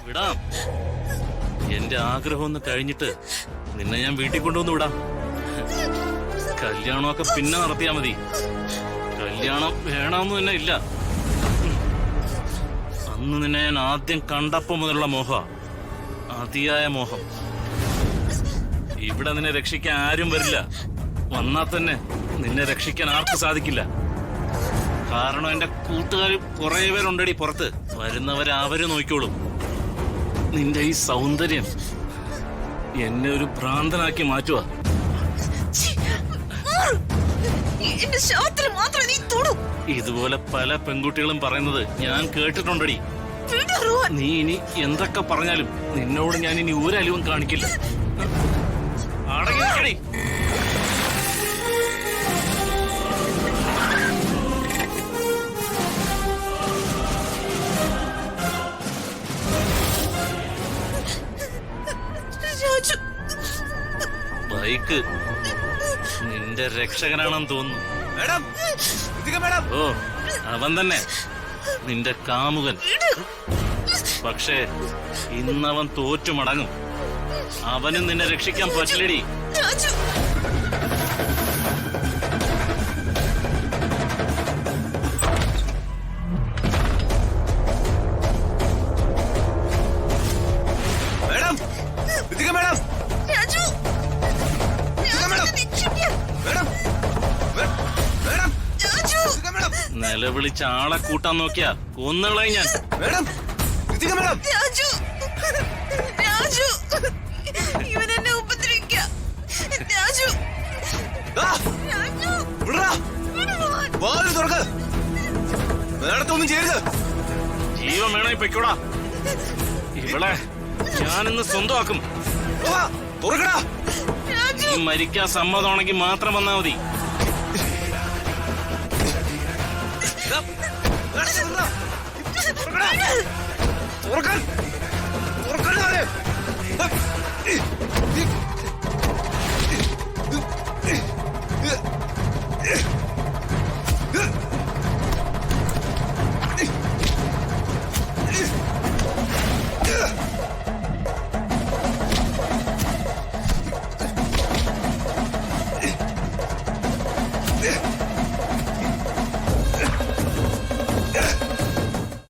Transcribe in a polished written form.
വിടാം. എന്റെ ആഗ്രഹം ഒന്ന് കഴിഞ്ഞിട്ട് നിന്നെ ഞാൻ വീട്ടിൽ കൊണ്ടുവന്ന് വിടാം. കല്യാണമൊക്കെ പിന്നെ നടത്തിയാ മതി. കല്യാണം വേണമെന്ന് തന്നെ ഇല്ല. അന്ന് നിന്നെ ഞാൻ ആദ്യം കണ്ടപ്പോ മുതലുള്ള മോഹ, അതിയായ മോഹം. ഇവിടെ നിന്നെ രക്ഷിക്കാൻ ആരും വരില്ല. വന്നാൽ തന്നെ നിന്നെ രക്ഷിക്കാൻ ആർക്കും സാധിക്കില്ല. കാരണം എന്റെ കൂട്ടുകാർ കുറെ പേരുണ്ടടി പുറത്ത്. വരുന്നവരെ അവര് നോക്കിക്കോളും. നിന്റെ ഈ സൗന്ദര്യം എന്നെ ഒരു ഭ്രാന്തനാക്കി മാറ്റുക. ഇതുപോലെ പല പെൺകുട്ടികളും പറയുന്നത് ഞാൻ കേട്ടിട്ടുണ്ടടി. നീ ഇനി എന്തൊക്കെ പറഞ്ഞാലും നിന്നോട് ഞാൻ ഇനി ഒരലിവും കാണിക്കില്ല. അടങ്ങി നിൽക്കടി. ബൈക്ക് നിന്റെ രക്ഷകനാണെന്ന് തോന്നുന്നു. ഓ, അവൻ തന്നെ നിന്റെ കാമുകൻ. പക്ഷേ ഇന്നവൻ തോറ്റു മടങ്ങും. അവനും നിന്നെ രക്ഷിക്കാൻ പറ്റില്ലടി. നിലവിളിച്ച ആളെ കൂട്ടാൻ നോക്കിയാ കൊന്നുകളയും ഞാൻ. ജീവൻ വേണേ പൊയ്ക്കോടാ. ഇവളെ ഞാനിന്ന് സ്വന്തമാക്കും. നീ മരിക്കാൻ സമ്മതമാണെങ്കിൽ മാത്രം വന്നാ മതി.